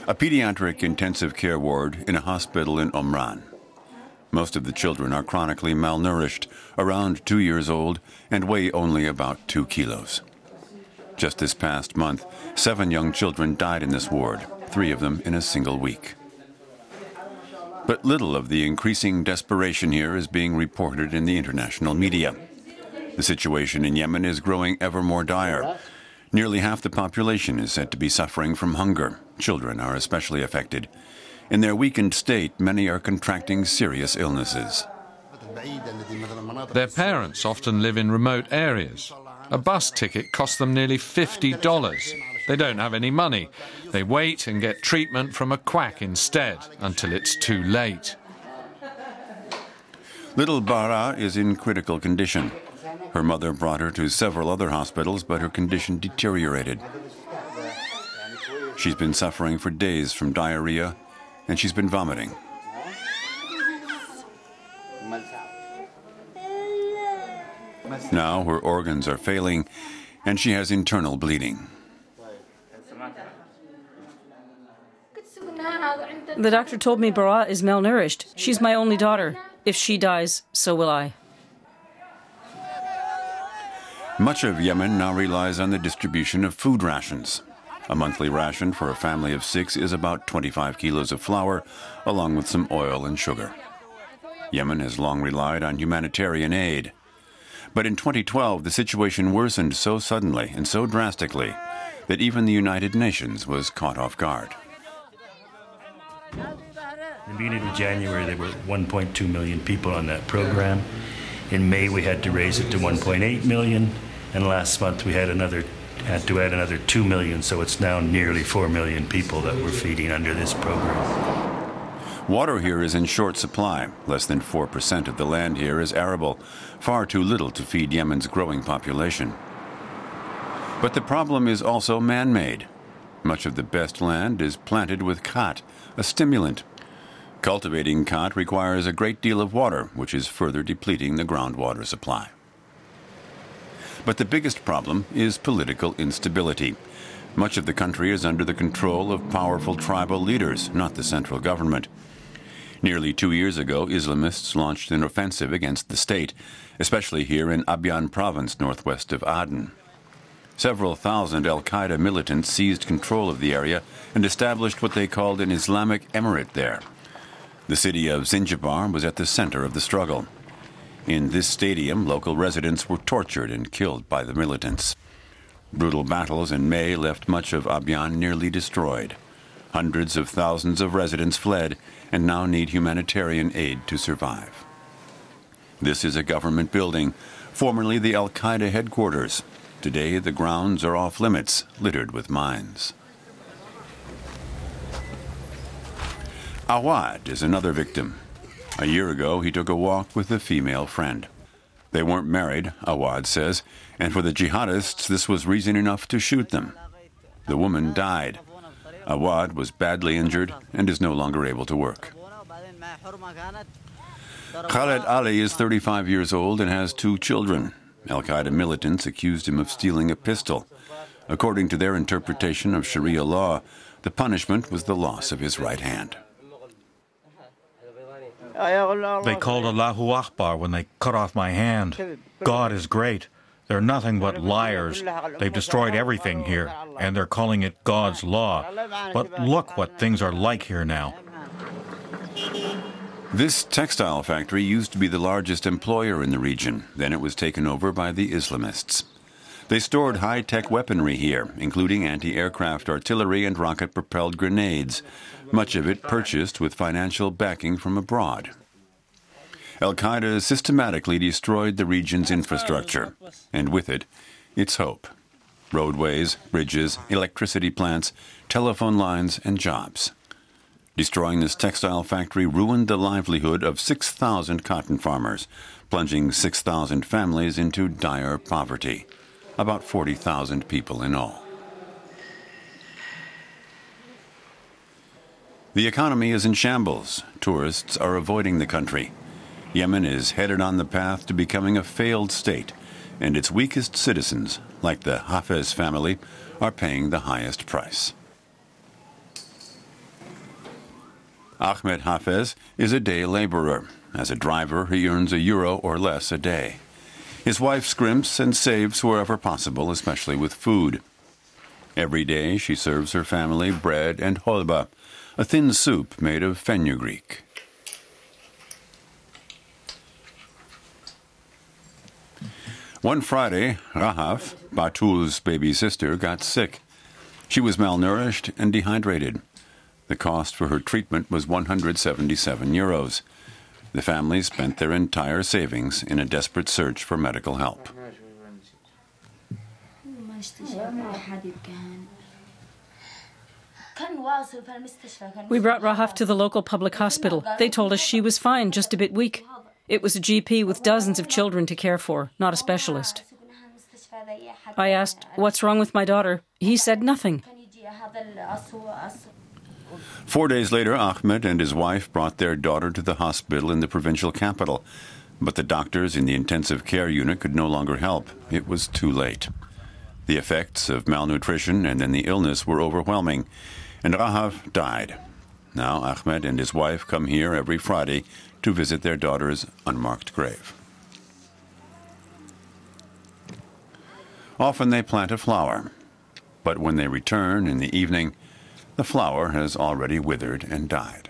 a pediatric intensive care ward in a hospital in Omran. Most of the children are chronically malnourished, around 2 years old, and weigh only about 2 kilos. Just this past month, 7 young children died in this ward, 3 of them in a single week. But little of the increasing desperation here is being reported in the international media. The situation in Yemen is growing ever more dire. Nearly half the population is said to be suffering from hunger. Children are especially affected. In their weakened state, many are contracting serious illnesses. Their parents often live in remote areas. A bus ticket costs them nearly $50. They don't have any money. They wait and get treatment from a quack instead, until it's too late. Little Bara is in critical condition. Her mother brought her to several other hospitals, but her condition deteriorated. She's been suffering for days from diarrhea, and she's been vomiting. Now her organs are failing, and she has internal bleeding. The doctor told me Bara is malnourished. She's my only daughter. If she dies, so will I. Much of Yemen now relies on the distribution of food rations. A monthly ration for a family of 6 is about 25 kilos of flour, along with some oil and sugar. Yemen has long relied on humanitarian aid. But in 2012, the situation worsened so suddenly and so drastically that even the United Nations was caught off guard. In the beginning of January, there were 1.2 million people on that program. In May, we had to raise it to 1.8 million, and last month we had to add another 2 million, so it's now nearly 4 million people that we're feeding under this program. Water here is in short supply. Less than 4% of the land here is arable, far too little to feed Yemen's growing population. But the problem is also man-made. Much of the best land is planted with khat, a stimulant. Cultivating khat requires a great deal of water, which is further depleting the groundwater supply. But the biggest problem is political instability. Much of the country is under the control of powerful tribal leaders, not the central government. Nearly 2 years ago, Islamists launched an offensive against the state, especially here in Abyan province, northwest of Aden. Several thousand al-Qaeda militants seized control of the area and established what they called an Islamic emirate there. The city of Jabbar was at the center of the struggle. In this stadium, local residents were tortured and killed by the militants. Brutal battles in May left much of Abyan nearly destroyed. Hundreds of thousands of residents fled and now need humanitarian aid to survive. This is a government building, formerly the al-Qaeda headquarters. Today, the grounds are off limits, littered with mines. Awad is another victim. A year ago, he took a walk with a female friend. They weren't married, Awad says, and for the jihadists, this was reason enough to shoot them. The woman died. Awad was badly injured and is no longer able to work. Khaled Ali is 35 years old and has 2 children. Al-Qaeda militants accused him of stealing a pistol. According to their interpretation of Sharia law, the punishment was the loss of his right hand. They called Allahu Akbar when they cut off my hand. God is great. They're nothing but liars. They've destroyed everything here, and they're calling it God's law. But look what things are like here now. This textile factory used to be the largest employer in the region. Then it was taken over by the Islamists. They stored high-tech weaponry here, including anti-aircraft artillery and rocket-propelled grenades, much of it purchased with financial backing from abroad. Al-Qaeda systematically destroyed the region's infrastructure, and with it, its hope. Roadways, bridges, electricity plants, telephone lines, and jobs. Destroying this textile factory ruined the livelihood of 6,000 cotton farmers, plunging 6,000 families into dire poverty, about 40,000 people in all. The economy is in shambles. Tourists are avoiding the country. Yemen is headed on the path to becoming a failed state, and its weakest citizens, like the Hafez family, are paying the highest price. Ahmed Hafez is a day laborer. As a driver, he earns €1 or less a day. His wife scrimps and saves wherever possible, especially with food. Every day, she serves her family bread and holba, a thin soup made of fenugreek. One Friday, Rahaf, Batul's baby sister, got sick. She was malnourished and dehydrated. The cost for her treatment was €177. The family spent their entire savings in a desperate search for medical help. We brought Rahaf to the local public hospital. They told us she was fine, just a bit weak. It was a GP with dozens of children to care for, not a specialist. I asked, "What's wrong with my daughter?" He said nothing. 4 days later, Ahmed and his wife brought their daughter to the hospital in the provincial capital. But the doctors in the intensive care unit could no longer help. It was too late. The effects of malnutrition and then the illness were overwhelming, and Rahaf died. Now Ahmed and his wife come here every Friday to visit their daughter's unmarked grave. Often they plant a flower, but when they return in the evening, the flower has already withered and died.